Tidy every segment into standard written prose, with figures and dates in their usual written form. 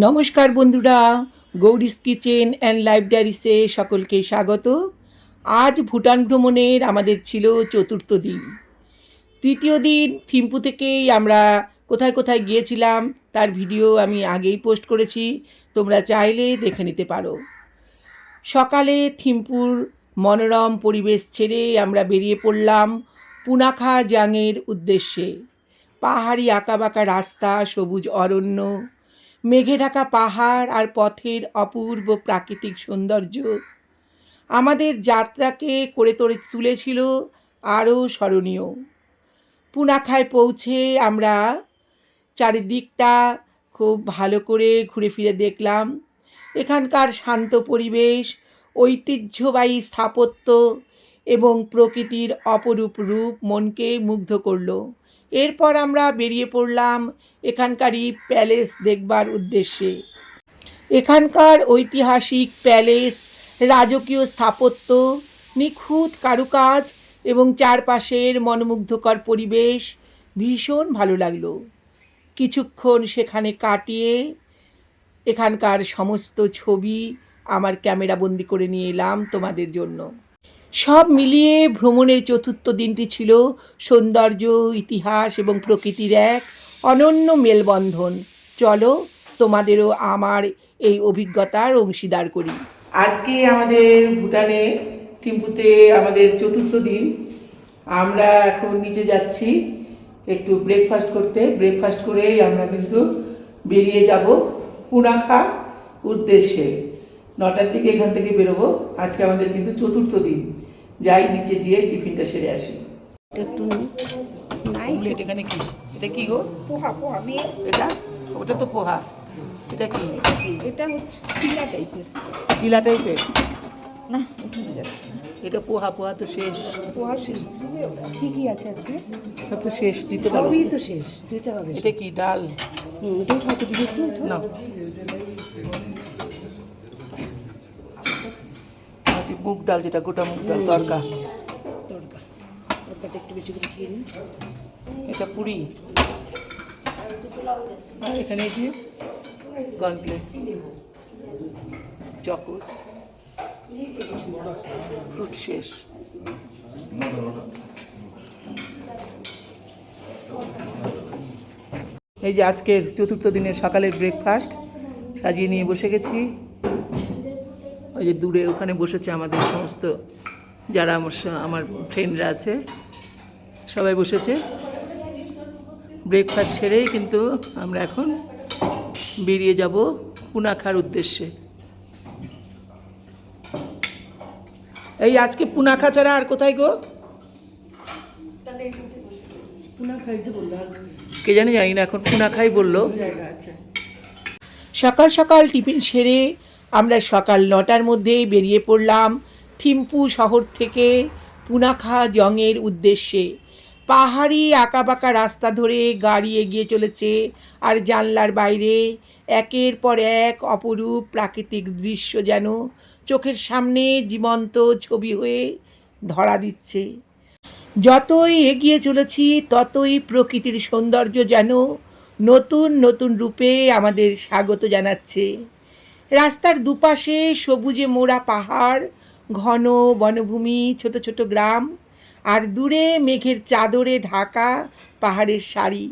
নমস্কার বন্ধুরা, গৌরীস kitchen and life ডায়েরিসে সকলকে স্বাগত। আজ ভুটান ভ্রমণের আমাদের ছিল চতুর্থ দিন। তৃতীয় দিন থিম্পু থেকেই আমরা কোথায় কোথায় গিয়েছিলাম তার ভিডিও আমি আগেই পোস্ট করেছি, তোমরা চাইলে দেখে নিতে পারো। সকালে থিম্পুর মনোরম পরিবেশ ছেড়ে আমরা বেরিয়ে পড়লাম পুনাখা জাংয়ের উদ্দেশ্যে। পাহাড়ি আঁকাবাঁকা রাস্তা, সবুজ অরণ্য, মেঘে ঢাকা পাহাড় আর পথের অপূর্ব প্রাকৃতিক সৌন্দর্য আমাদের যাত্রাকে করে তুলেছিল আরও স্মরণীয়। পুনাখায় পৌঁছে আমরা চারিদিকটা খুব ভালো করে ঘুরে ফিরে দেখলাম। এখানকার শান্ত পরিবেশ, ঐতিহ্যবাহী স্থাপত্য এবং প্রকৃতির অপরূপ রূপ মনকে মুগ্ধ করলো। এরপর আমরা বেরিয়ে পড়লাম এখানকারই প্যালেস দেখবার উদ্দেশ্যে। এখানকার ঐতিহাসিক প্যালেস, রাজকীয় স্থাপত্য, নিখুঁত কারুকাজ এবং চারপাশের মনোমুগ্ধকর পরিবেশ ভীষণ ভালো লাগলো। কিছুক্ষণ সেখানে কাটিয়ে এখানকার সমস্ত ছবি আমার ক্যামেরা বন্দি করে নিয়ে এলাম তোমাদের জন্য। সব মিলিয়ে ভ্রমণের চতুর্থ দিনটি ছিল সৌন্দর্য, ইতিহাস এবং প্রকৃতির এক অনন্য মেলবন্ধন। চলো তোমাদেরও আমার এই অভিজ্ঞতার অংশীদার করি। আজকে আমাদের ভুটানে থিম্পুতে আমাদের চতুর্থ দিন। আমরা এখন নিচে যাচ্ছি একটু ব্রেকফাস্ট করতে। ব্রেকফাস্ট করেই আমরা কিন্তু বেরিয়ে যাব পুনাখা উদ্দেশ্যে। 9টার দিকে এখান থেকে বেরোবো। আজকে আমাদের কিন্তু চতুর্থ দিন। যাই নিচে গিয়ে টিফিনটা সেরে আসি। একটু নাই প্লেট এখানে কি? এটা কি গো? পোহা পোহা মেয়ে এটা ওটা তো পোহা। এটা কি? এটা হচ্ছে চিলা টাইপের। চিলা টাইপের না ওখানে যাচ্ছে না। এটা পোহা। পোহা তো শেষ। পোহা শেষ দিবে। কি কি আছে আজকে? সব তো শেষ, দিতে পারো। সবই তো শেষ, দিতে হবে। এটা কি ডাল? এটাও হয়তো দিবে একটু না, মুগ ডাল, যেটা গোটা মুগ ডাল তরকা। তরকা তরকাটা একটু বেশি করে খেয়ে নিন। এটা পুরি। আর এখানে যে কর্নফ্লেক্স, চকোস, ফ্রুট শেষ। এই যে আজকের চতুর্থ দিনের সকালের ব্রেকফাস্ট সাজিয়ে নিয়ে বসে গেছি। ওই যে দূরে ওখানে বসেছে আমাদের সমস্ত যারা আমার ফ্রেন্ডরা আছে, সবাই বসেছে। ব্রেকফাস্ট সেরেই কিন্তু আমরা এখন বেরিয়ে যাব পুনাখার উদ্দেশ্যে। এই আজকে পুনাখা ছাড়া আর কোথায় গো? কে জানি না, এখন পুনাখাই বললো। সকাল সকাল টিফিন সেরে আমরা সকাল 9টার মধ্যেই বেরিয়ে পড়লাম থিম্পু শহর থেকে পুনাখা জংয়ের উদ্দেশ্যে। পাহাড়ি আঁকাবাঁকা রাস্তা ধরে গাড়ি এগিয়ে চলেছে, আর জানলার বাইরে একের পর এক অপরূপ প্রাকৃতিক দৃশ্য যেন চোখের সামনে জীবন্ত ছবি হয়ে ধরা দিচ্ছে। যতই এগিয়ে চলেছি ততই প্রকৃতির সৌন্দর্য যেন নতুন নতুন রূপে আমাদের স্বাগত জানাচ্ছে। রাস্তার দুপাশে সবুজে মোড়া পাহাড়, ঘন বনভূমি, ছোট ছোট গ্রাম, আর দূরে মেঘের চাদরে ঢাকা পাহাড়ের সারি।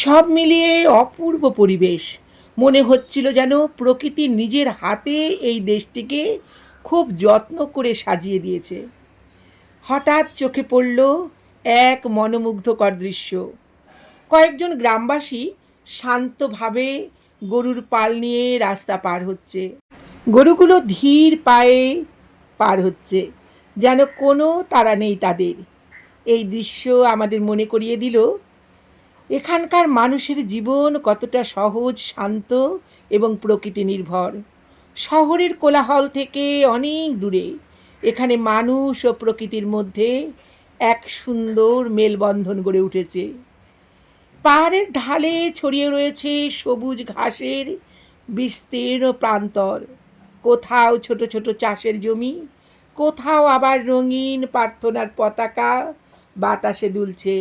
সব মিলিয়ে অপূর্ব পরিবেশ। মনে হচ্ছিল যেন প্রকৃতি নিজের হাতে এই দেশটিকে খুব যত্ন করে সাজিয়ে দিয়েছে। হঠাৎ চোখে পড়ল এক মনোমুগ্ধকর দৃশ্য। কয়েকজন গ্রামবাসী শান্তভাবে গরুর পাল নিয়ে রাস্তা পার হচ্ছে। গরুগুলো ধীর পায়ে পার হচ্ছে, যেন কোনো তাড়া নেই তাদের। এই দৃশ্য আমাদের মনে করিয়ে দিল এখানকার মানুষের জীবন কতটা সহজ, শান্ত এবং প্রকৃতি নির্ভর। শহরের কোলাহল থেকে অনেক দূরে এখানে মানুষ ও প্রকৃতির মধ্যে এক সুন্দর মেলবন্ধন গড়ে উঠেছে। পাহাড়ের ঢালে ছড়িয়ে রয়েছে সবুজ ঘাসের বিস্তীর্ণ প্রান্তর। কোথাও ছোট ছোট চাষের জমি, কোথাও আবার রঙিন প্রার্থনার পতাকা বাতাসে দুলছে।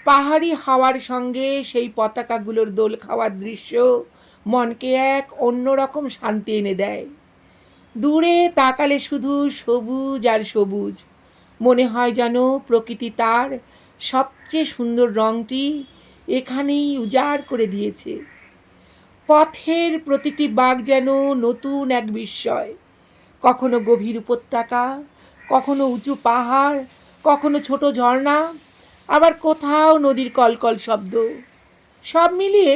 পাহাড়ি হাওয়ার সঙ্গে সেই পতাকাগুলোর দোল খাওয়ার দৃশ্য মনকে এক অন্যরকম শান্তি এনে দেয়। দূরে তাকালে শুধু সবুজ আর সবুজ, মনে হয় যেন প্রকৃতি তার সবচেয়ে সুন্দর রঙটি এখানেই উজাড় করে দিয়েছে। পথের প্রতিটি বাঁক যেন নতুন এক বিস্ময়, কখনো গভীর উপত্যকা, কখনো উঁচু পাহাড়, কখনো ছোট ঝর্ণা, আবার কোথাও নদীর কলকল শব্দ। সব মিলিয়ে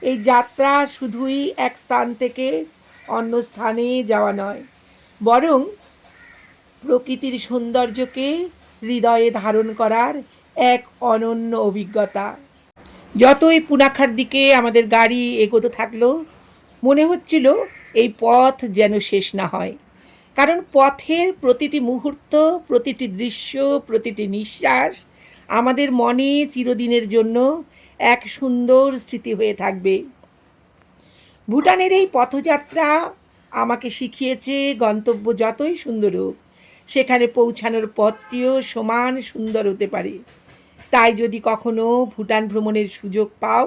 এই যাত্রা শুধুই এক স্থান থেকে অন্য স্থানে যাওয়া নয়, বরং প্রকৃতির সৌন্দর্যকে হৃদয়ে ধারণ করার এক অনন্য অভিজ্ঞতা। যতই পুনাখার দিকে আমাদের গাড়ি এগোতে থাকলো, মনে হচ্ছিল এই পথ যেন শেষ না হয়, কারণ পথের প্রতিটি মুহূর্ত, প্রতিটি দৃশ্য, প্রতিটি নিঃশ্বাস আমাদের মনে চিরদিনের জন্য এক সুন্দর স্মৃতি হয়ে থাকবে। ভুটানের এই পথযাত্রা আমাকে শিখিয়েছে গন্তব্য যতই সুন্দর হোক, সেখানে পৌঁছানোর পথটিও সমান সুন্দর হতে পারে। তাই যদি কখনো ভুটান ভ্রমণের সুযোগ পাও,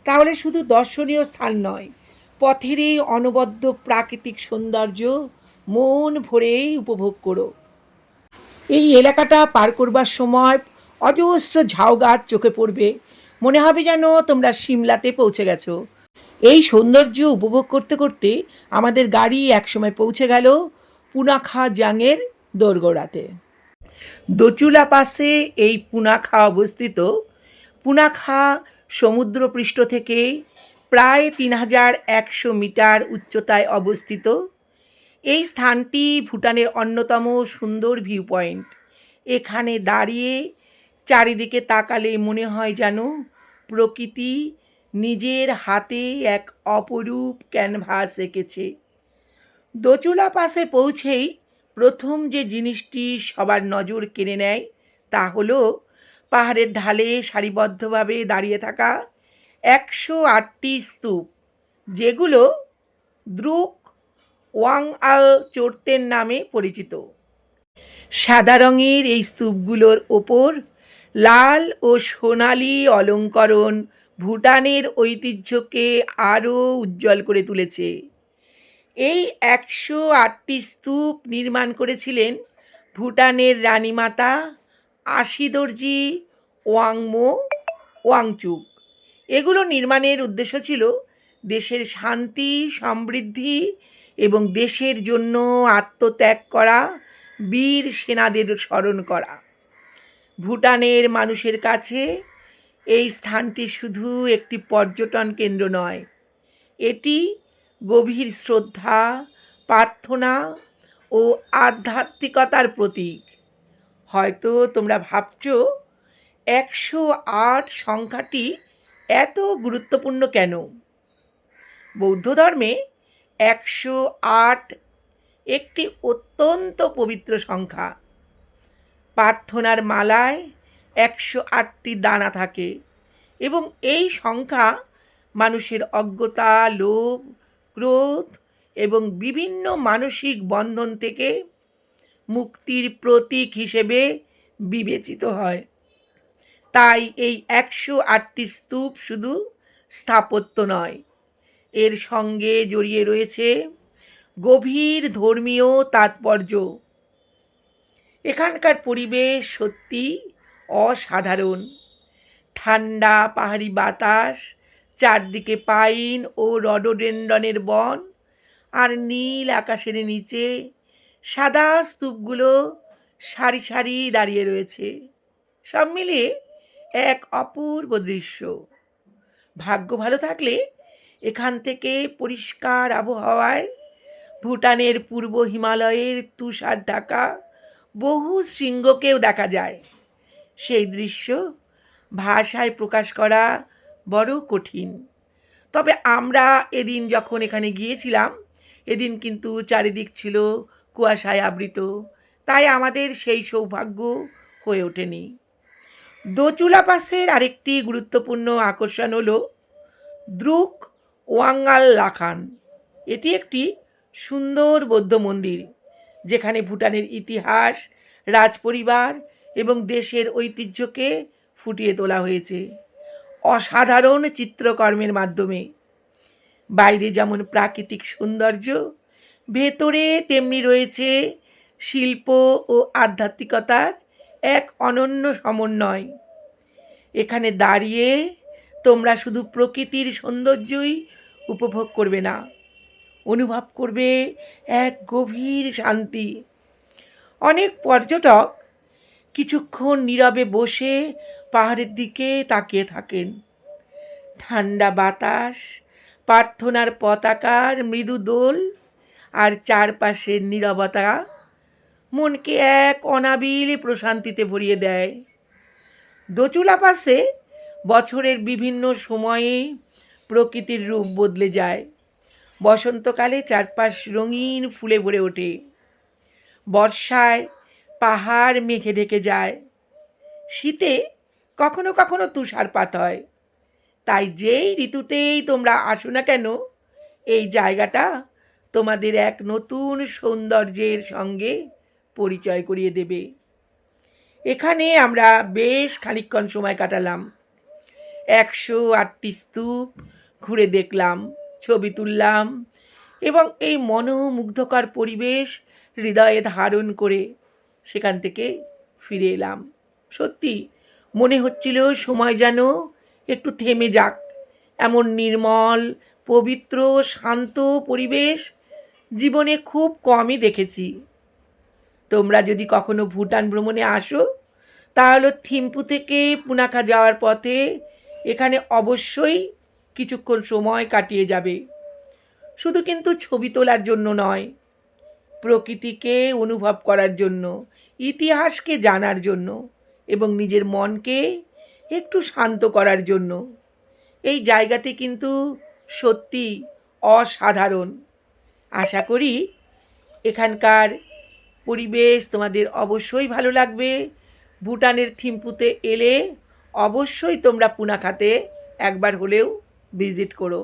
তাহলে শুধু দর্শনীয় স্থান নয়, পথের এই অনবদ্য প্রাকৃতিক সৌন্দর্য মন ভরেই উপভোগ করো। এই এলাকাটা পার করবার সময় অজস্র ঝাউ গাছ চোখে পড়বে, মনে হবে যেন তোমরা সিমলাতে পৌঁছে গেছো। এই সৌন্দর্য উপভোগ করতে করতে আমাদের গাড়ি একসময় পৌঁছে গেল পুনাখা জাংয়ের দোরগোড়াতে। দোচুলা পাশে এই পুনাখা অবস্থিত। পুনাখা সমুদ্রপৃষ্ঠ থেকে প্রায় 3100 মিটার উচ্চতায় অবস্থিত। এই স্থানটি ভুটানের অন্যতম সুন্দর ভিউ পয়েন্ট। এখানে দাঁড়িয়ে চারিদিকে তাকালে মনে হয় যেন প্রকৃতি নিজের হাতে এক অপরূপ ক্যানভাস এঁকেছে। দোচুলা পাশে পৌঁছেই প্রথম যে জিনিসটি সবার নজর কেড়ে নেয় তা হলো পাহাড়ের ঢালে সারিবদ্ধভাবে দাঁড়িয়ে থাকা 108টি স্তূপ, যেগুলো দ্রুক ওয়াংআল চোরতেন নামে পরিচিত। সাদা রঙের এই স্তূপগুলোর ওপর লাল ও সোনালি অলঙ্করণ ভুটানের ঐতিহ্যকে আরও উজ্জ্বল করে তুলেছে। এই 108টি স্তূপ নির্মাণ করেছিলেন ভুটানের রানীমাতা আশিদর্জি ওয়াংমো ওয়াংচুক। এগুলো নির্মাণের উদ্দেশ্য ছিল দেশের শান্তি, সমৃদ্ধি এবং দেশের জন্য আত্মত্যাগ করা বীর সেনাদের স্মরণ করা। ভুটানের মানুষের কাছে এই স্থানটি শুধু একটি পর্যটন কেন্দ্র নয়, এটি গভীর শ্রদ্ধা, প্রার্থনা ও আধ্যাত্মিকতার প্রতীক। হয়তো তোমরা ভাবছো 108 সংখ্যাটি এত গুরুত্বপূর্ণ কেন? বৌদ্ধ ধর্মে 108 একটি অত্যন্ত পবিত্র সংখ্যা। প্রার্থনার মালায় 108টি দানা থাকে এবং এই সংখ্যা মানুষের অজ্ঞতা, লোভ, ক্রোধ এবং বিভিন্ন মানসিক বন্ধন থেকে মুক্তির প্রতীক হিসেবে বিবেচিত হয়। তাই এই 108টি স্তূপ শুধু স্থাপত্য নয়, এর সঙ্গে জড়িয়ে রয়েছে গভীর ধর্মীয় তাৎপর্য। এখানকার পরিবেশ সত্যি অসাধারণ। ঠান্ডা পাহাড়ি বাতাস, চারদিকে পাইন ও রডোডেন্ড্রনের বন, আর নীল আকাশের নিচে সাদা স্তূপগুলো সারি সারি দাঁড়িয়ে রয়েছে। সব মিলিয়ে এক অপূর্ব দৃশ্য। ভাগ্য ভালো থাকলে এখান থেকে পরিষ্কার আবহাওয়ায় ভুটানের পূর্ব হিমালয়ের তুষার ঢাকা বহু শৃঙ্গকেও দেখা যায়। সেই দৃশ্য ভাষায় প্রকাশ করা বড় কঠিন। তবে আমরা এদিন যখন এখানে গিয়েছিলাম, এদিন কিন্তু চারিদিক ছিল কুয়াশায় আবৃত, তাই আমাদের সেই সৌভাগ্য হয়ে ওঠেনি। দোচুলা পাসের আরেকটি গুরুত্বপূর্ণ আকর্ষণ হলো দ্রুক ওয়াংআল লাখান। এটি একটি সুন্দর বৌদ্ধ মন্দির, যেখানে ভুটানের ইতিহাস, রাজপরিবার এবং দেশের ঐতিহ্যকে ফুটিয়ে তোলা হয়েছে অসাধারণ চিত্রকর্মের মাধ্যমে। বাইরে যেমন প্রাকৃতিক সৌন্দর্য, ভেতরে তেমনি রয়েছে শিল্প ও আধ্যাত্মিকতার এক অনন্য সমন্বয়। এখানে দাঁড়িয়ে তোমরা শুধু প্রকৃতির সৌন্দর্যই উপভোগ করবে না, অনুভব করবে এক গভীর শান্তি। অনেক পর্যটক কিছুক্ষণ নীরবে বসে পাহাড়ের দিকে তাকিয়ে থাকেন। ঠান্ডা বাতাস, প্রার্থনার পতাকার মৃদু দোল আর চারপাশের নীরবতা মনকে এক অনাবিল প্রশান্তিতে ভরিয়ে দেয়। দোচুলা পাশে বছরের বিভিন্ন সময়ে প্রকৃতির রূপ বদলে যায়। বসন্তকালে চারপাশ রঙিন ফুলে ভরে ওঠে, বর্ষায় পাহাড় মেঘে ঢেকে যায়, শীতে কখনো কখনো তুষারপাত হয়। তাই যেই ঋতুতেই তোমরা আসো না কেন, এই জায়গাটা তোমাদের এক নতুন সৌন্দর্যের সঙ্গে পরিচয় করিয়ে দেবে। এখানে আমরা বেশ খানিকক্ষণ সময় কাটালাম। 108টি স্তূপ ঘুরে দেখলাম, ছবি তুললাম এবং এই মনোমুগ্ধকর পরিবেশ হৃদয়ে ধারণ করে সেখান থেকে ফিরে এলাম। সত্যি মনে হচ্ছিল সময় যেন একটু থেমে যাক। এমন নির্মল, পবিত্র, শান্ত পরিবেশ জীবনে খুব কমই দেখেছি। তোমরা যদি কখনো ভুটান ভ্রমণে আসো, তাহলে থিম্পু থেকে পুনাখা যাওয়ার পথে এখানে অবশ্যই কিছুক্ষণ সময় কাটিয়ে যাবে। শুধু কিন্তু ছবি তোলার জন্য নয়, প্রকৃতিকে অনুভব করার জন্য, ইতিহাসকে জানার জন্য এবং নিজের মনকে একটু শান্ত করার জন্য। এই জায়গাটি কিন্তু সত্যি অসাধারণ। আশা করি এখানকার পরিবেশ তোমাদের অবশ্যই ভালো লাগবে। ভুটানের থিম্পুতে এলে অবশ্যই তোমরা পুনাখাতে একবার হলেও ভিজিট করো।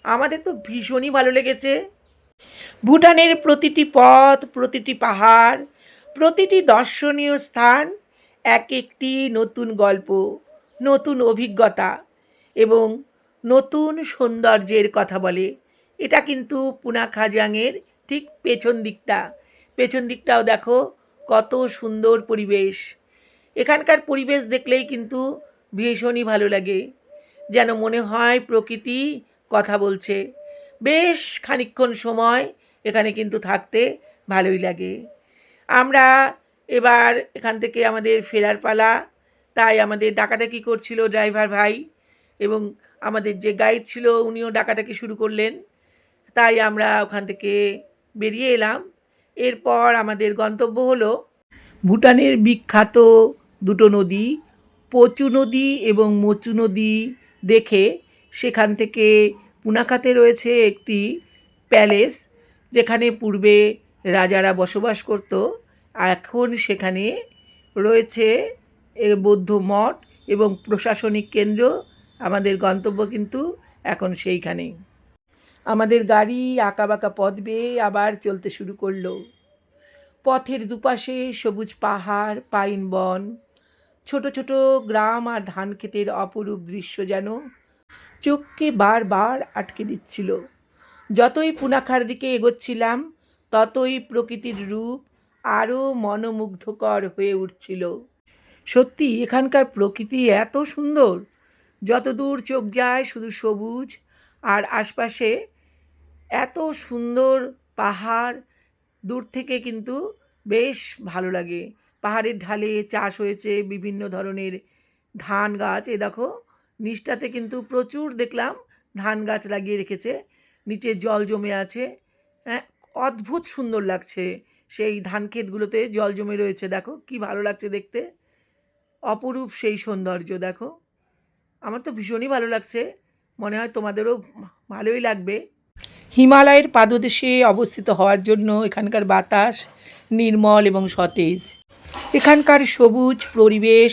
আমাদের তো ভীষণই ভালো লেগেছে। ভুটানের প্রতিটি পথ, প্রতিটি পাহাড়, প্রতিটি দর্শনীয় স্থান এক একটি নতুন গল্প, নতুন অভিজ্ঞতা এবং নতুন সৌন্দর্যের কথা বলে। এটা কিন্তু পুনাখাজাংয়ের ঠিক পেছন দিকটাও দেখো কত সুন্দর পরিবেশ। এখানকার পরিবেশ দেখলেই কিন্তু ভীষণই ভালো লাগে, যেন মনে হয় প্রকৃতি কথা বলছে। বেশ খানিকক্ষণ সময় এখানে কিন্তু থাকতে ভালোই লাগে। আমরা এবার এখান থেকে আমাদের ফেরার পালা, তাই আমাদের ডাকাডাকি করছিল ড্রাইভার ভাই এবং আমাদের যে গাইড ছিল উনিও ডাকাডাকি শুরু করলেন। তাই আমরা ওখান থেকে বেরিয়ে এলাম। এরপর আমাদের গন্তব্য হলো ভুটানের বিখ্যাত দুটো নদী, পচু নদী এবং মোচু নদী দেখে সেখান থেকে পুনাখাতে রয়েছে একটি প্যালেস, যেখানে পূর্বে রাজারা বসবাস করত। এখন সেখানে রয়েছে বৌদ্ধ মঠ এবং প্রশাসনিক কেন্দ্র। আমাদের গন্তব্য কিন্তু এখন সেইখানেই। আমাদের গাড়ি আঁকাবাঁকা পথ বেয়ে আবার চলতে শুরু করলো। পথের দুপাশে সবুজ পাহাড়, পাইন বন, ছোট ছোট গ্রাম আর ধান ক্ষেতের অপরূপ দৃশ্য যেন চোখকে বারবার আটকে দিচ্ছিল। যতই পুনাখার দিকে এগোচ্ছিলাম, ততই প্রকৃতির রূপ আরও মনোমুগ্ধকর হয়ে উঠছিল। সত্যি এখানকার প্রকৃতি এত সুন্দর, যত দূর চোখ যায় শুধু সবুজ, আর আশপাশে এত সুন্দর পাহাড়। দূর থেকে কিন্তু বেশ ভালো লাগে। পাহাড়ের ঢালে চাষ হয়েছে বিভিন্ন ধরনের ধান গাছ। এ দেখো নিচটাতে কিন্তু প্রচুর দেখলাম ধান গাছ লাগিয়ে রেখেছে, নিচে জল জমে আছে। হ্যাঁ, অদ্ভুত সুন্দর লাগছে। সেই ধান ক্ষেতগুলোতে জল জমে রয়েছে, দেখো কি ভালো লাগছে দেখতে, অপরূপ সেই সৌন্দর্য। দেখো আমার তো ভীষণই ভালো লাগছে, মনে হয় তোমাদেরও ভালোই লাগবে। হিমালয়ের পাদদেশে অবস্থিত হওয়ার জন্য এখানকার বাতাস নির্মল এবং সতেজ। এখানকার সবুজ পরিবেশ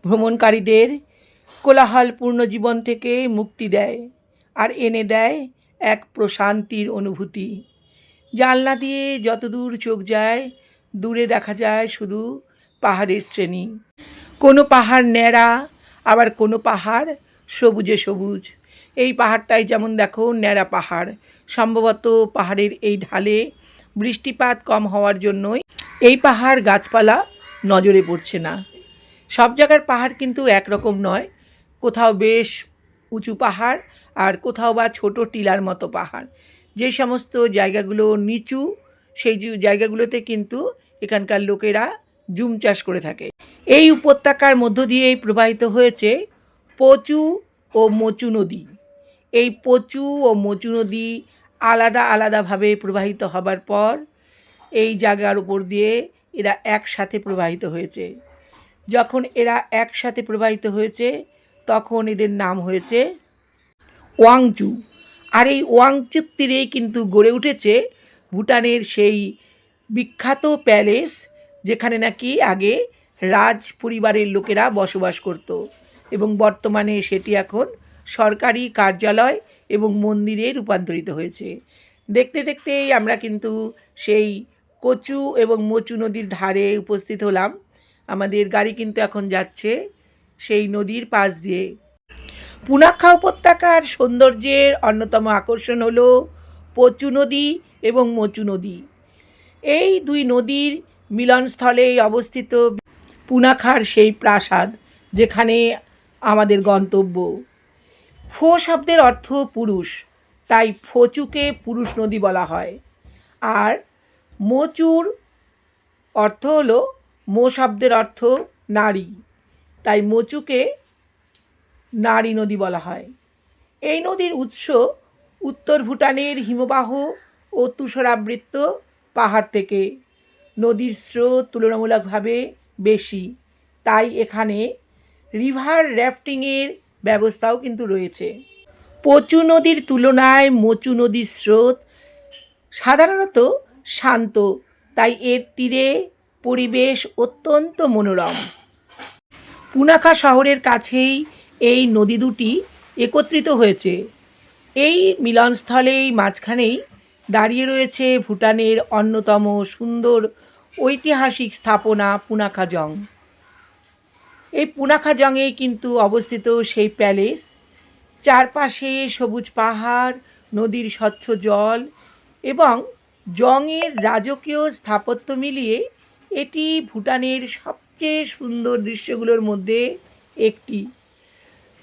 ভ্রমণকারীদের কোলাহলপূর্ণ জীবন থেকে মুক্তি দেয় আর এনে দেয় এক প্রশান্তির অনুভূতি। জানলা দিয়ে যতদূর চোখ যায়, দূরে দেখা যায় শুধু পাহাড়ের শ্রেণী। কোনো পাহাড় ন্যাড়া, আবার কোনো পাহাড় সবুজে সবুজ। এই পাহাড়টাই যেমন দেখো ন্যাড়া পাহাড়, সম্ভবত পাহাড়ের এই ঢালে বৃষ্টিপাত কম হওয়ার জন্যই এই পাহাড় গাছপালা নজরে পড়ছে না। সব জায়গার পাহাড় কিন্তু একরকম নয়, কোথাও বেশ উঁচু পাহাড় আর কোথাও বা ছোট টিলার মতো পাহাড়। যে সমস্ত জায়গাগুলো নিচু সেই জায়গাগুলোতে কিন্তু এখানকার লোকেরা জুম চাষ করে থাকে। এই উপত্যকার মধ্য দিয়েই প্রবাহিত হয়েছে পচু ও মচু নদী। এই পচু ও মচু নদী আলাদা আলাদাভাবে প্রবাহিত হবার পর এই জায়গার উপর দিয়ে এরা একসাথে প্রবাহিত হয়েছে। যখন এরা একসাথে প্রবাহিত হয়েছে তখন এদের নাম হয়েছে ওয়াংচু। আর এই ওয়াংচুর তীরেই কিন্তু গড়ে উঠেছে ভুটানের সেই বিখ্যাত প্যালেস, যেখানে নাকি আগে রাজ পরিবারের লোকেরা বসবাস করত এবং বর্তমানে সেটি এখন সরকারি কার্যালয় এবং মন্দিরে রূপান্তরিত হয়েছে। দেখতে দেখতেই আমরা কিন্তু সেই কচু এবং মচু নদীর ধারে উপস্থিত হলাম। আমাদের গাড়ি কিন্তু এখন যাচ্ছে সেই নদীর পাশ দিয়ে। পুনাখা উপত্যকার সৌন্দর্যের অন্যতম আকর্ষণ হলো পচু নদী এবং মচু নদী। এই দুই নদীর মিলনস্থলেই অবস্থিত পুনাখার সেই প্রাসাদ, যেখানে আমাদের গন্তব্য। ফো শব্দের অর্থ পুরুষ, তাই ফচুকে পুরুষ নদী বলা হয়। আর মচুর অর্থ হলো মো শব্দের অর্থ নারী, তাই মচুকে নারী নদী বলা হয়। এই নদীর উৎস উত্তর ভুটানের হিমবাহ ও তুষারাবৃত পাহাড় থেকে। নদীর স্রোত তুলনামূলকভাবে বেশি, তাই এখানে রিভার র্যাফটিংয়ের ব্যবস্থাও কিন্তু রয়েছে। পচু নদীর তুলনায় মচু নদীর স্রোত সাধারণত শান্ত, তাই এর তীরে পরিবেশ অত্যন্ত মনোরম। পুনাখা শহরের কাছেই এই নদী দুটি একত্রিত হয়েছে। এই মিলনস্থলেই মাঝখানেই দাঁড়িয়ে রয়েছে ভুটানের অন্যতম সুন্দর ঐতিহাসিক স্থাপনা পুনাখা জং। এই পুনাখা জংয়েই কিন্তু অবস্থিত সেই প্যালেস। চারপাশে সবুজ পাহাড়, নদীর স্বচ্ছ জল এবং জংয়ের রাজকীয় স্থাপত্য মিলিয়ে এটি ভুটানের সবচেয়ে সুন্দর দৃশ্যগুলোর মধ্যে একটি।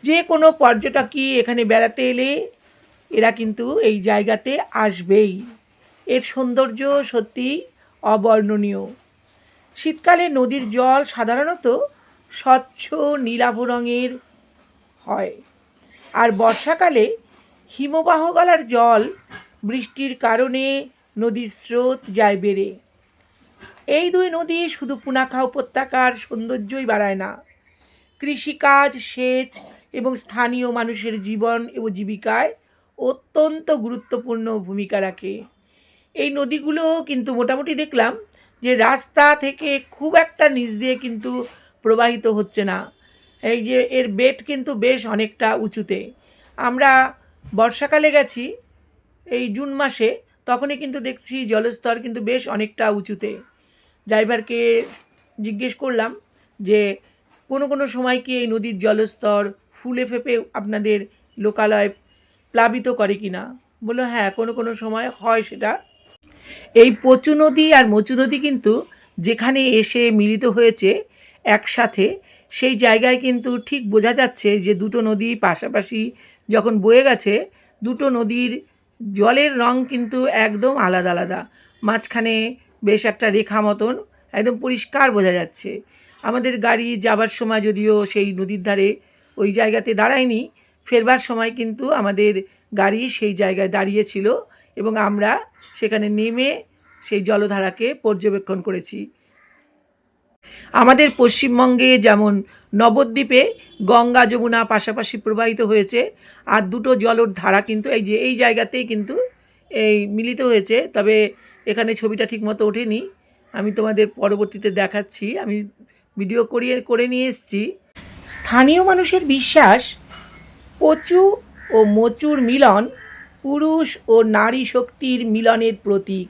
যে কোনো পর্যটকই এখানে বেড়াতে এলে এরা কিন্তু এই জায়গাতে আসবেই। এর সৌন্দর্য সত্যি অবর্ণনীয়। শীতকালে নদীর জল সাধারণত স্বচ্ছ নীলাভ রঙের হয়, আর বর্ষাকালে হিমবাহ গলার জল বৃষ্টির কারণে নদীর স্রোত যায় বেড়ে। এই দুই নদী শুধু পুনাখা উপত্যকার সৌন্দর্যই বাড়ায় না, কৃষিকাজ, সেচ এবং স্থানীয় মানুষের জীবন ও জীবিকায় অত্যন্ত গুরুত্বপূর্ণ ভূমিকা রাখে। এই নদীগুলো কিন্তু মোটামুটি দেখলাম যে রাস্তা থেকে খুব একটা নিচ দিয়ে কিন্তু প্রবাহিত হচ্ছে না। এই যে এর বেড কিন্তু বেশ অনেকটা উঁচুতে। আমরা বর্ষাকালে গেছি এই জুন মাসে, তখনই কিন্তু দেখছি জলস্তর কিন্তু বেশ অনেকটা উঁচুতে। ড্রাইভারকে জিজ্ঞেস করলাম যে কোনো সময় কি এই নদীর জলস্তর ফুলে ফেঁপে আপনাদের লোকালয় প্লাবিত করে কি না? বললো হ্যাঁ, কোনো সময় হয় সেটা। এই পচু নদী আর মচু নদী কিন্তু যেখানে এসে মিলিত হয়েছে একসাথে, সেই জায়গায় কিন্তু ঠিক বোঝা যাচ্ছে যে দুটো নদী পাশাপাশি যখন বয়ে গেছে, দুটো নদীর জলের রং কিন্তু একদম আলাদা আলাদা। মাঝখানে বেশ একটা রেখা মতন একদম পরিষ্কার বোঝা যাচ্ছে। আমাদের গাড়ি যাবার সময় যদিও সেই নদীর ধারে ওই জায়গাতে দাঁড়ায়নি, ফেরবার সময় কিন্তু আমাদের গাড়ি সেই জায়গায় দাঁড়িয়েছিল এবং আমরা সেখানে নেমে সেই জলধারাকে পর্যবেক্ষণ করেছি। আমাদের পশ্চিমবঙ্গে যেমন নবদ্বীপে গঙ্গা যমুনা পাশাপাশি প্রবাহিত হয়েছে, আর দুটো জলর ধারা কিন্তু এই জায়গাতেই কিন্তু এই মিলিত হয়েছে। তবে এখানে ছবিটা ঠিকমতো ওঠেনি, আমি তোমাদের পরবর্তীতে দেখাচ্ছি। আমি ভিডিও করে নিয়ে এসেছি। স্থানীয় মানুষের বিশ্বাস পচু ও মচুর মিলন পুরুষ ও নারী শক্তির মিলনের প্রতীক,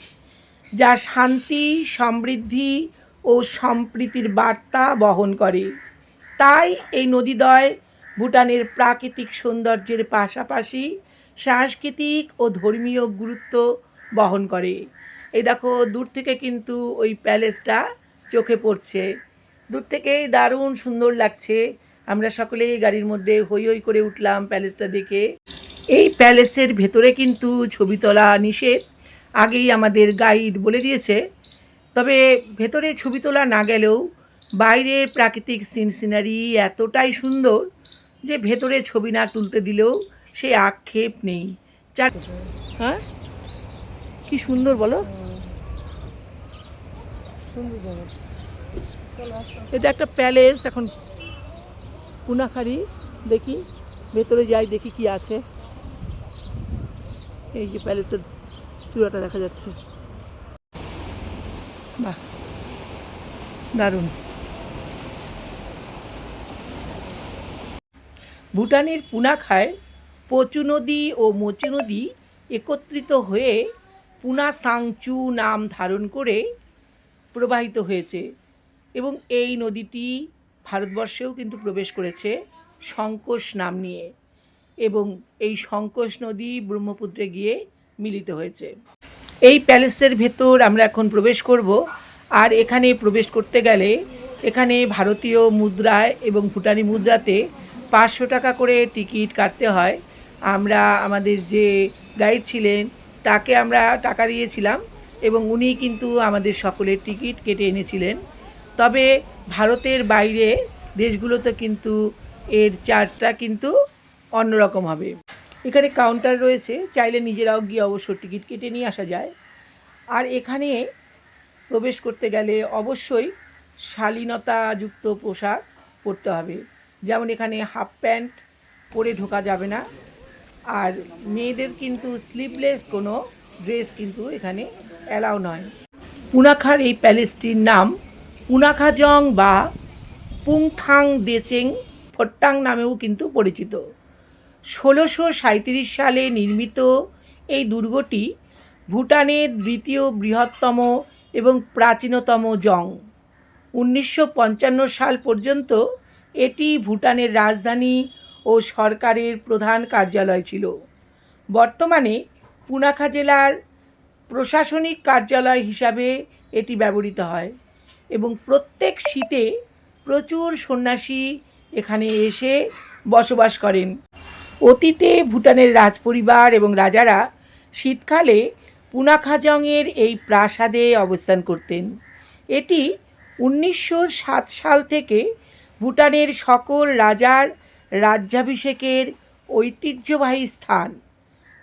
যা শান্তি, সমৃদ্ধি ও সম্প্রীতির বার্তা বহন করে। তাই এই নদীদ্বয় ভুটানের প্রাকৃতিক সৌন্দর্যের পাশাপাশি সাংস্কৃতিক ও ধর্মীয় গুরুত্ব বহন করে। এই দেখো দূর থেকে কিন্তু ওই প্যালেসটা চোখে পড়ছে, দূর থেকেই দারুণ সুন্দর লাগছে। আমরা সকলেই গাড়ির মধ্যে হৈ হৈ করে উঠলাম প্যালেসটা দেখে। এই প্যালেসের ভেতরে কিন্তু ছবি তোলা নিষেধ, আগেই আমাদের গাইড বলে দিয়েছে। তবে ভেতরে ছবি তোলা না গেলেও বাইরের প্রাকৃতিক সিনারি এতটাই সুন্দর যে ভেতরে ছবি না তুলতে দিলেও সে আক্ষেপ নেই। হ্যাঁ, কি সুন্দর বলো। এটা একটা প্যালেস। এখন পুনাখারি দেখি, ভেতরে যাই দেখি কি আছে। এই যে প্যালেসের চূড়াটা দেখা যাচ্ছে, বাহ দারুণ। ভুটানের পুনাখায় পচু নদী ও মোচু নদী একত্রিত হয়ে পুনা সাংচু নাম ধারণ করে প্রবাহিত হয়েছে এবং এই নদীটি ভারতবর্ষেও কিন্তু প্রবেশ করেছে সংকোশ নাম নিয়ে, এবং এই সংকোশ নদী ব্রহ্মপুত্রে গিয়ে মিলিত হয়েছে। এই প্যালেসের ভেতর আমরা এখন প্রবেশ করব। আর এখানে প্রবেশ করতে গেলে এখানে ভারতীয় মুদ্রায় এবং ভুটানি মুদ্রাতে 500 টাকা করে টিকিট কাটতে হয়। আমরা আমাদের যে গাইড ছিলেন তাকে আমরা টাকা দিয়েছিলাম এবং উনি কিন্তু আমাদের সকলের টিকিট কেটে এনেছিলেন। তবে ভারতের বাইরে দেশগুলোতে কিন্তু এর চার্জটা কিন্তু অন্যরকম হবে। এখানে কাউন্টার রয়েছে, চাইলে নিজেরাও গিয়ে অবশ্য টিকিট কেটে নিয়ে আসা যায়। আর এখানে প্রবেশ করতে গেলে অবশ্যই শালীনতাযুক্ত পোশাক পরতে হবে, যেমন এখানে হাফ প্যান্ট পরে ঢোকা যাবে না। আর মেয়েদের কিন্তু স্লিভলেস কোনো ড্রেস কিন্তু এখানে অ্যালাউ নয়। পুনাখার এই প্যালেসটির নাম পুনাখাজং বা পুংথাং দেচেং ফট্টাং নামেও কিন্তু পরিচিত। 1637 সালে নির্মিত এই দুর্গটি ভুটানের দ্বিতীয় বৃহত্তম এবং প্রাচীনতম জং। 1955 সাল পর্যন্ত এটি ভুটানের রাজধানী ও সরকারের প্রধান কার্যালয় ছিল। বর্তমানে পুনাখা জেলার প্রশাসনিক কার্যালয় হিসাবে এটি ব্যবহৃত হয় এবং প্রত্যেক শীতে প্রচুর সন্ন্যাসী এখানে এসে বসবাস করেন। অতীতে ভুটানের রাজপরিবার এবং রাজারা শীতকালে পুনাখাজংয়ের এই প্রাসাদে অবস্থান করতেন। এটি 1907 সাল থেকে ভুটানের সকল রাজার রাজ্যাভিষেকের ঐতিহ্যবাহী স্থান।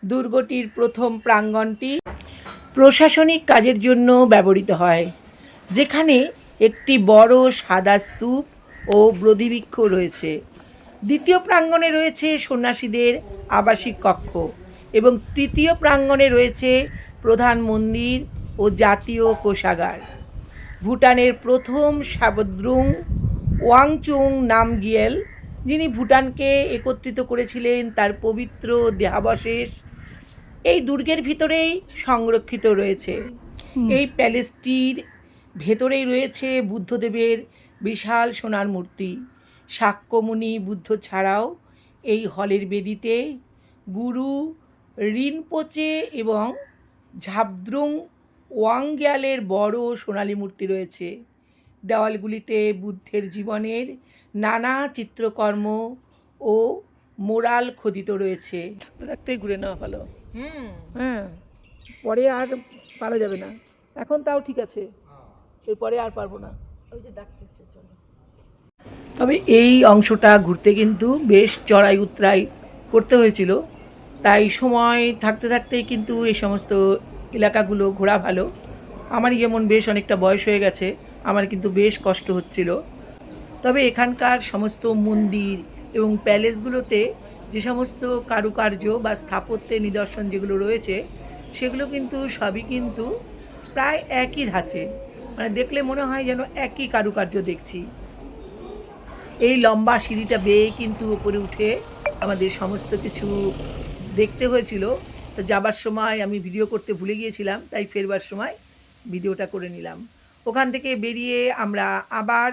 দুর্গটির প্রথম প্রাঙ্গণটি প্রশাসনিক কাজের জন্য ব্যবহৃত হয়, যেখানে একটি বড় সাদা স্তূপ ও বোধিবৃক্ষ রয়েছে। দ্বিতীয় প্রাঙ্গণে রয়েছে সন্ন্যাসীদের আবাসিক কক্ষ এবং তৃতীয় প্রাঙ্গণে রয়েছে প্রধান মন্দির ও জাতীয় কোষাগার। ভুটানের প্রথম সাবদ্রুং ওয়াংচুং নামগিয়েল, যিনি ভুটানকে একত্রিত করেছিলেন, তার পবিত্র দেহাবশেষ এই দুর্গের ভিতরেই সংরক্ষিত রয়েছে। এই প্যালেসটির ভেতরেই রয়েছে বুদ্ধদেবের বিশাল সোনার মূর্তি। শাক্যমুনি বুদ্ধ ছাড়াও এই হলের বেদিতে গুরু রিনপোচে এবং ঝাবদ্রুং ওয়াংগ্যালের বড় সোনালী মূর্তি রয়েছে। দেওয়ালগুলিতে বুদ্ধের জীবনের নানা চিত্রকর্ম ও মোরাল খোদিত রয়েছে। থাকতে থাকতেই ঘুরে নেওয়া ভালো। হ্যাঁ, পরে আর পারা যাবে না। এখন তাও ঠিক আছে, এরপরে আর পারবো না। ওই যে ডাকতেছে, চলো। তবে এই অংশটা ঘুরতে কিন্তু বেশ চড়াই উতরাই করতে হয়েছিল, তাই সময় থাকতে থাকতেই কিন্তু এই সমস্ত এলাকাগুলো ঘোরা ভালো। আমারই যেমন বেশ অনেকটা বয়স হয়ে গেছে, আমার কিন্তু বেশ কষ্ট হচ্ছিল। তবে এখানকার সমস্ত মন্দির এবং প্যালেসগুলোতে যে সমস্ত কারুকার্য বা স্থাপত্যের নিদর্শন যেগুলো রয়েছে, সেগুলো কিন্তু সবই কিন্তু প্রায় একই ধাঁচে, মানে দেখলে মনে হয় যেন একই কারুকার্য দেখছি। এই লম্বা সিঁড়িটা বেয়ে কিন্তু উপরে উঠে আমাদের সমস্ত কিছু দেখতে হয়েছিল। তো যাবার সময় আমি ভিডিও করতে ভুলে গিয়েছিলাম, তাই ফেরবার সময় ভিডিওটা করে নিলাম। ওখান থেকে বেরিয়ে আমরা আবার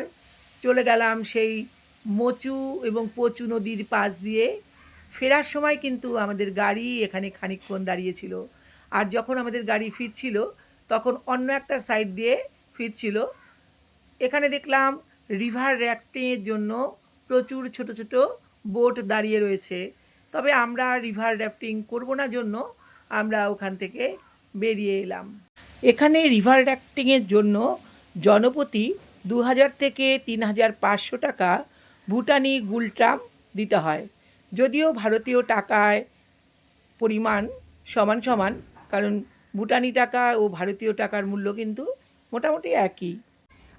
চলে গেলাম সেই মোচু এবং পচু নদীর পাশ দিয়ে ফেরার সময় কিন্তু আমাদের গাড়ি এখানে খানিকক্ষণ দাঁড়িয়েছিল। আর যখন আমাদের গাড়ি ফিরছিল তখন অন্য একটা সাইড দিয়ে ফিরছিল। এখানে দেখলাম রিভার র্যাফটিংয়ের জন্য প্রচুর ছোট ছোট বোট দাঁড়িয়ে রয়েছে। তবে আমরা রিভার র্যাফটিং করব না জন্য আমরা ওখান থেকে বেরিয়ে এলাম। এখানে রিভার র্যাফটিংয়ের জন্য জনপ্রতি 2000 থেকে 3500 টাকা ভুটানি গুলট্রাম দিতে হয়। যদিও ভারতীয় টাকায় পরিমাণ সমান সমান, কারণ ভুটানি টাকা ও ভারতীয় টাকার মূল্য কিন্তু মোটামুটি একই।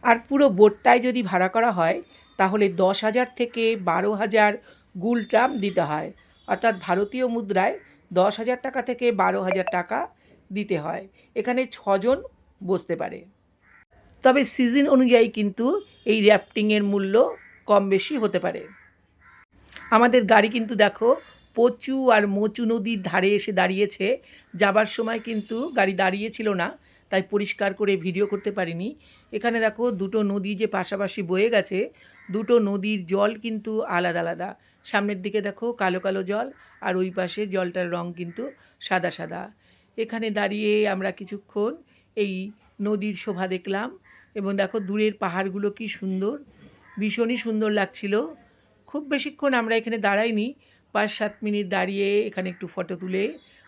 আর পুরো বোটটায় যদি ভাড়া করা হয় তাহলে 10,000 থেকে 12,000 গুলট্রাম দিতে হয়, অর্থাৎ ভারতীয় মুদ্রায় 10,000 টাকা থেকে 12,000 টাকা দিতে হয়। এখানে 6 জন বসতে পারে। তবে সিজন অনুযায়ী কিন্তু এই র্যাফটিংয়ের মূল্য কম বেশি হতে পারে। আমাদের গাড়ি কিন্তু দেখো পচু আর মোচু নদীর ধারে এসে দাঁড়িয়েছে। যাবার সময় কিন্তু গাড়ি দাঁড়িয়েছিল না, তাই পরিষ্কার করে ভিডিও করতে পারিনি। এখানে দেখো দুটো নদী যে পাশাপাশি বয়ে গেছে, দুটো নদীর জল কিন্তু আলাদা আলাদা। সামনের দিকে দেখো কালো কালো জল, আর ওই পাশে জলটার রং কিন্তু সাদা সাদা। এখানে দাঁড়িয়ে আমরা কিছুক্ষণ এই নদীর শোভা দেখলাম, এবং দেখো দূরের পাহাড়গুলো কি সুন্দর, ভীষণই সুন্দর লাগছিল। খুব বেশিক্ষণ আমরা এখানে দাঁড়াইনি, 5-7 মিনিট দাঁড়িয়ে এখানে একটু ফটো তুলে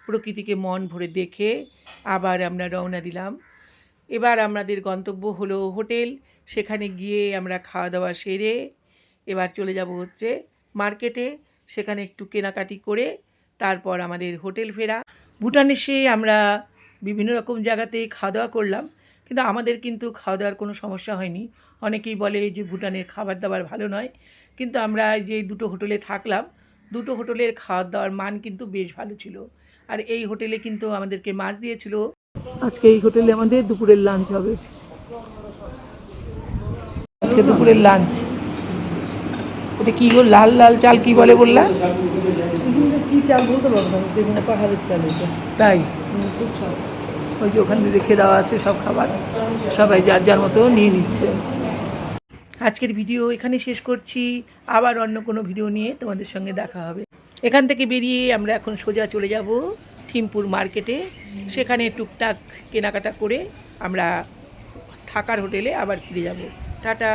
প্রকৃতিকে মন ভরে দেখে আবার আমরা রওনা দিলাম। এবার আমাদের গন্তব্য হলো হোটেল। সেখানে গিয়ে আমরা খাওয়া দাওয়া সেরে এবার চলে যাব হচ্ছে মার্কেটে, সেখানে একটু কেনাকাটি করে তারপর আমাদের হোটেল ফেরা। ভুটান এসে আমরা বিভিন্ন রকম জায়গাতে খাওয়া দাওয়া করলাম, কিন্তু আমাদের কিন্তু খাওয়া দাওয়ার কোনো সমস্যা হয়নি। অনেকেই বলে যে ভুটানের খাবার দাবার ভালো নয়, কিন্তু আমরা যে দুটো হোটেলে থাকলাম, দুটো হোটেলের খাওয়া দাওয়ার মান কিন্তু বেশ ভালো ছিল। আর এই হোটেলে কিন্তু আমাদেরকে মাছ দিয়েছিল। আজকে এই হোটেলে আমাদের দুপুরের লাঞ্চ হবে। আজকে দুপুরের লাঞ্চ এটা কি গো, লাল লাল চাল কি বলে বললা? এখানকার কী চাল বলতে পারবো না, এখানে পাহাড়ের চাল এটা। তাই খুব স্বাদ। ওই যে ওখানে রেখে দেওয়া আছে সব খাবার, সবাই যার যার মতো নিয়ে নিচ্ছে। আজকের ভিডিও এখানে শেষ করছি, আবার অন্য কোনো ভিডিও নিয়ে তোমাদের সঙ্গে দেখা হবে। এখান থেকে বেরিয়ে আমরা এখন সোজা চলে যাব থিম্পুর মার্কেটে, সেখানে টুকটাক কেনাকাটা করে আমরা থাকার হোটেলে আবার ফিরে যাব। টাটা।